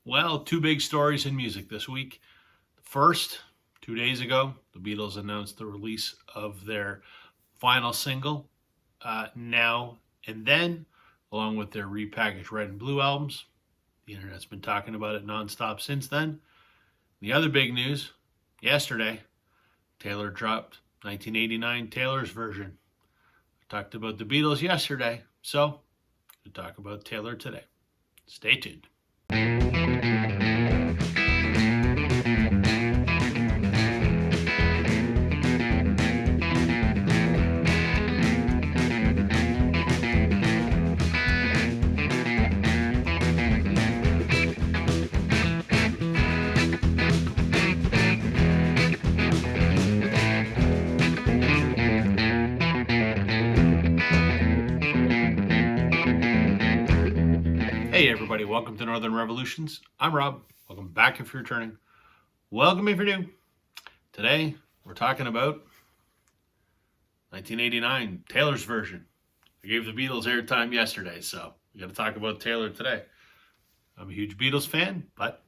Well, two big stories in music this week. First, 2 days ago, the Beatles announced the release of their final single, Now and Then, along with their repackaged Red and Blue albums. The internet's been talking about it nonstop since then. The other big news yesterday, Taylor dropped 1989 Taylor's version. I talked about the Beatles yesterday, so we'll talk about Taylor today. Stay tuned. Hey, everybody, welcome to Northern Revolutions. I'm Rob. Welcome back if you're returning. Welcome if you're new. Today, we're talking about 1989, Taylor's version. I gave the Beatles airtime yesterday, so we got to talk about Taylor today. I'm a huge Beatles fan, but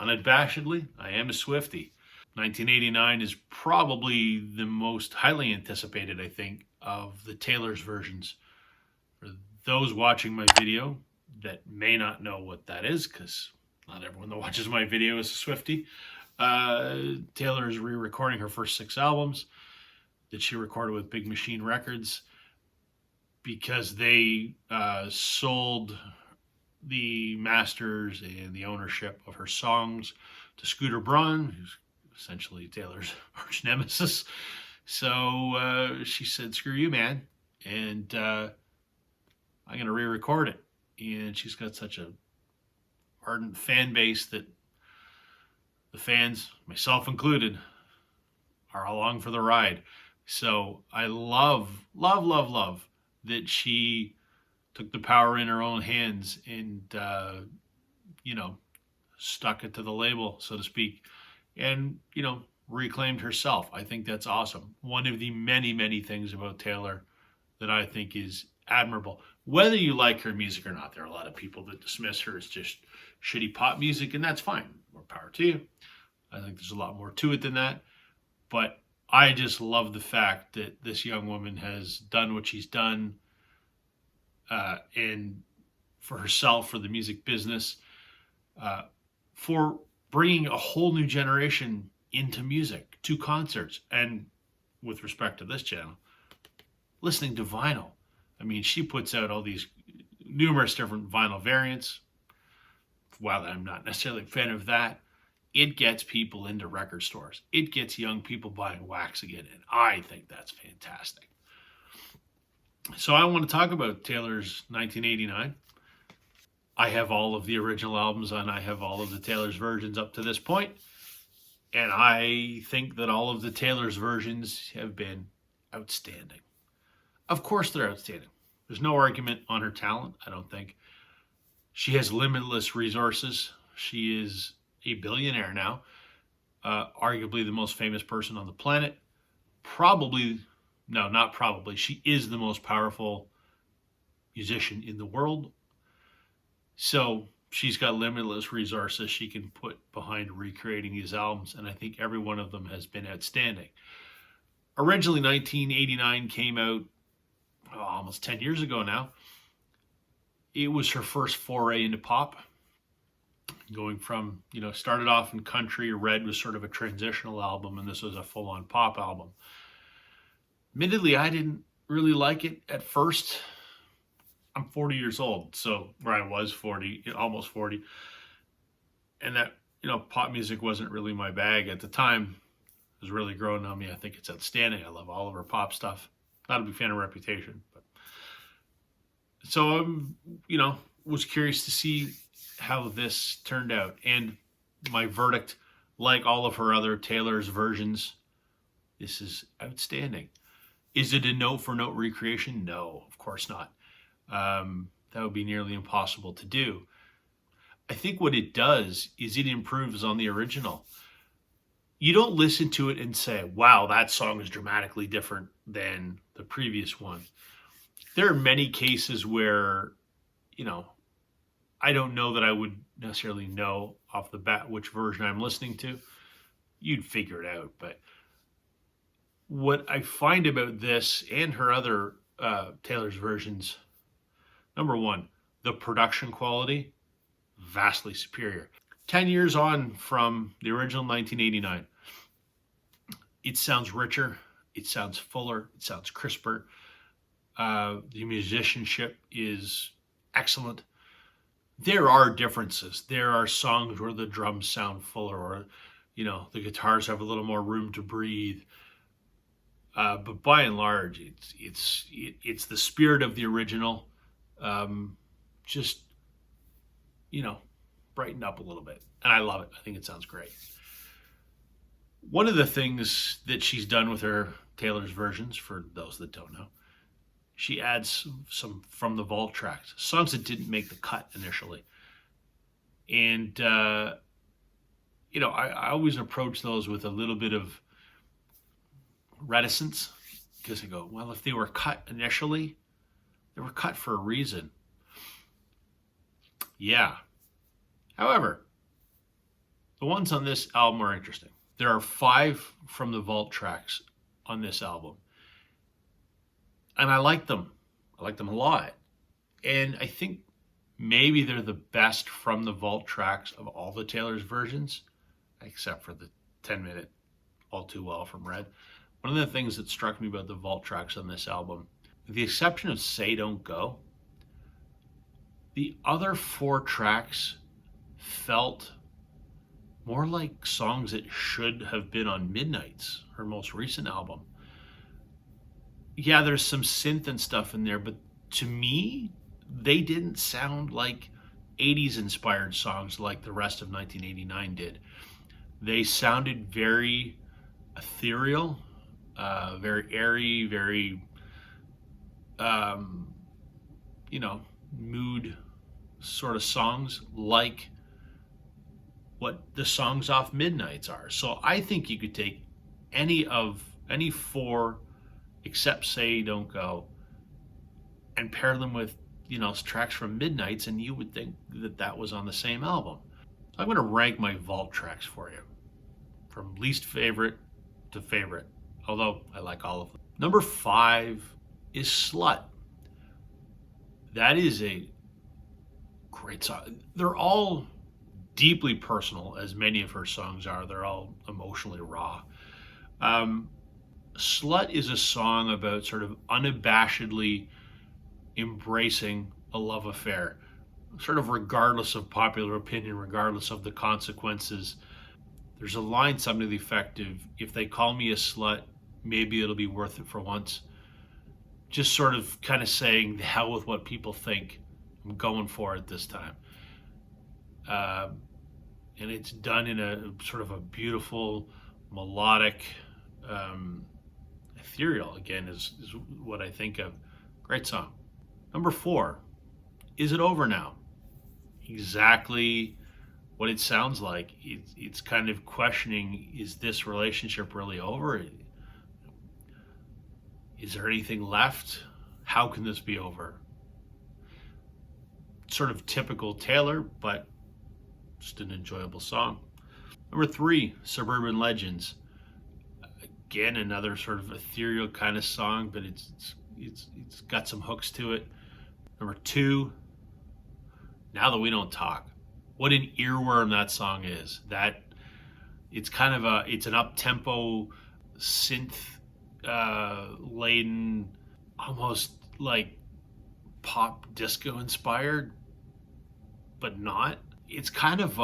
unabashedly, I am a Swiftie. 1989 is probably the most highly anticipated, I think, of the Taylor's versions. For those watching my video that may not know what that is, because not everyone that watches my video is a Swiftie, Taylor is re-recording her first 6 albums that she recorded with Big Machine Records because they sold the masters and the ownership of her songs to Scooter Braun, who's essentially Taylor's arch nemesis. So she said, "Screw you, man," and I'm going to re-record it. And she's got such a ardent fan base that the fans, myself included, are along for the ride. So I love that she took the power in her own hands and, stuck it to the label, so to speak, and, reclaimed herself. I think that's awesome. One of the many, many things about Taylor that I think is admirable. Whether you like her music or not, there are a lot of people that dismiss her as just shitty pop music, and that's fine. More power to you. I think there's a lot more to it than that. But I just love the fact that this young woman has done what she's done, and for herself, for the music business, for bringing a whole new generation into music, to concerts, and with respect to this channel, listening to vinyl. I mean, she puts out all these numerous different vinyl variants. While I'm not necessarily a fan of that, it gets people into record stores. It gets young people buying wax again, and I think that's fantastic. So I want to talk about Taylor's 1989. I have all of the original albums, and I have all of the Taylor's versions up to this point. And I think that all of the Taylor's versions have been outstanding. Of course they're outstanding. There's no argument on her talent, I don't think. She has limitless resources. She is a billionaire now, arguably the most famous person on the planet. Not probably, she is the most powerful musician in the world. So she's got limitless resources she can put behind recreating these albums, and I think every one of them has been outstanding. Originally, 1989 came out almost 10 years ago now. It was her first foray into pop. Going from, started off in country. Red was sort of a transitional album, and this was a full-on pop album. Admittedly, I didn't really like it at first. I'm 40 years old, so where I was 40, almost 40. And that, pop music wasn't really my bag at the time. It was really growing on me. I think it's outstanding. I love all of her pop stuff. Not a big fan of Reputation, but so I'm, was curious to see how this turned out. And my verdict, like all of her other Taylor's versions, this is outstanding. Is it a note-for-note recreation? No, of course not. That would be nearly impossible to do. I think what it does is it improves on the original. You don't listen to it and say, wow, that song is dramatically different than the previous one. There are many cases where, I don't know that I would necessarily know off the bat which version I'm listening to. You'd figure it out. But what I find about this and her other Taylor's versions, number one, the production quality, vastly superior. 10 years on from the original 1989, it sounds richer, it sounds fuller, it sounds crisper. The musicianship is excellent. There are differences. There are songs where the drums sound fuller, or the guitars have a little more room to breathe. But by and large, it's the spirit of the original. Just brightened up a little bit, and I love it. I think it sounds great. One of the things that she's done with her Taylor's versions, for those that don't know, she adds some from the vault tracks, songs that didn't make the cut initially. And, I always approach those with a little bit of reticence, because I go, well, if they were cut initially, they were cut for a reason. Yeah. However, the ones on this album are interesting. There are 5 from the vault tracks on this album. And I like them. I like them a lot. And I think maybe they're the best from the vault tracks of all the Taylor's versions, except for the 10-minute All Too Well from Red. One of the things that struck me about the vault tracks on this album, with the exception of Say Don't Go, the other 4 tracks felt more like songs that should have been on Midnight's, her most recent album. Yeah, there's some synth and stuff in there, but to me, they didn't sound like 80s inspired songs like the rest of 1989 did. They sounded very ethereal, very airy, very, mood sort of songs, like what the songs off Midnight's are. So I think you could take any 4 except Say Don't Go and pair them with tracks from Midnight's, and you would think that was on the same album. I'm going to rank my vault tracks for you from least favorite to favorite, although I like all of them. Number 5 is Slut. That is a great song. They're all deeply personal, as many of her songs are. They're all emotionally raw. Slut is a song about sort of unabashedly embracing a love affair, sort of regardless of popular opinion, regardless of the consequences. There's a line, something to the effect of, if they call me a slut, maybe it'll be worth it for once. Just sort of kind of saying, the hell with what people think. I'm going for it this time. And it's done in a sort of a beautiful, melodic, ethereal, again, is what I think of. Great song. Number 4, Is It Over Now? Exactly what it sounds like. It's kind of questioning, is this relationship really over? Is there anything left? How can this be over? Sort of typical Taylor, but just an enjoyable song. Number 3, Suburban Legends. Again, another sort of ethereal kind of song, but it's got some hooks to it. Number 2, Now That We Don't Talk. What an earworm that song is. That it's kind of it's an up-tempo synth laden, almost like pop disco inspired, but not. It's kind of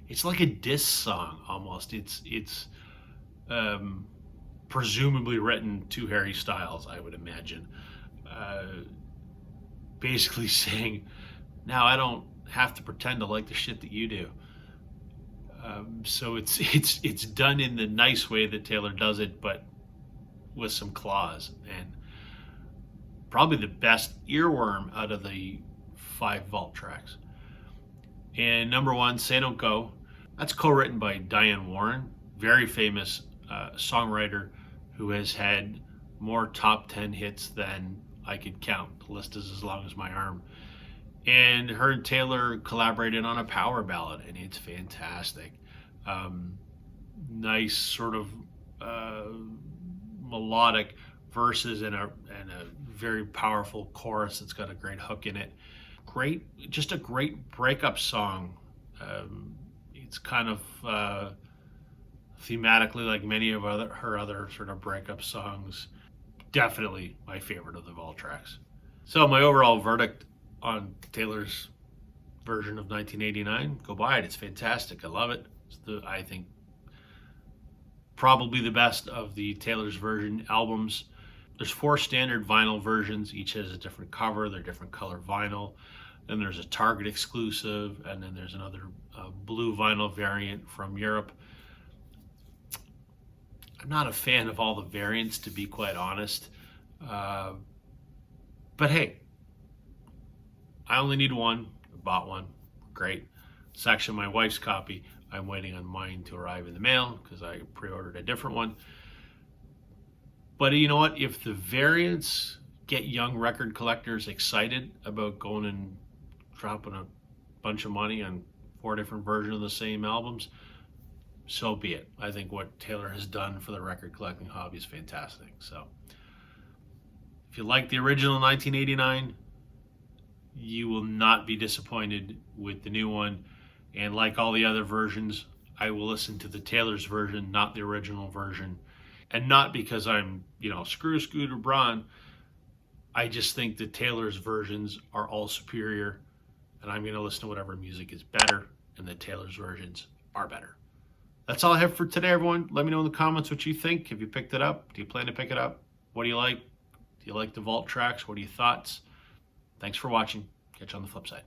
it's like a diss song almost. It's presumably written to Harry Styles, I would imagine. Basically saying, now I don't have to pretend to like the shit that you do. So it's done in the nice way that Taylor does it, but with some claws, and probably the best earworm out of the 5 vault tracks. And number 1, Say Don't Go. That's co-written by Diane Warren, very famous songwriter who has had more top 10 hits than I could count. The list is as long as my arm. And her and Taylor collaborated on a power ballad, and it's fantastic. Um, Nice sort of uh, melodic verses and a very powerful chorus that's got a great hook in it. Just a great breakup song. It's kind of thematically like many of her other sort of breakup songs. Definitely my favorite of the Vault tracks. So my overall verdict on Taylor's version of 1989, go buy it. It's fantastic. I love it. I think probably the best of the Taylor's version albums. There's 4 standard vinyl versions. Each has a different cover. They're different color vinyl. Then there's a Target exclusive, and then there's another blue vinyl variant from Europe. I'm not a fan of all the variants, to be quite honest. Uh, but hey, I only need one. I bought one. Great. It's actually my wife's copy. I'm waiting on mine to arrive in the mail because I pre-ordered a different one. But you know what? If the variants get young record collectors excited about going and dropping a bunch of money on 4 different versions of the same albums, so be it. I think what Taylor has done for the record collecting hobby is fantastic. So if you like the original 1989, you will not be disappointed with the new one. And like all the other versions, I will listen to the Taylor's version, not the original version. And not because I'm, screw Scooter Braun. I just think the Taylor's versions are all superior. And I'm going to listen to whatever music is better. And the Taylor's versions are better. That's all I have for today, everyone. Let me know in the comments what you think. Have you picked it up? Do you plan to pick it up? What do you like? Do you like the Vault tracks? What are your thoughts? Thanks for watching. Catch you on the flip side.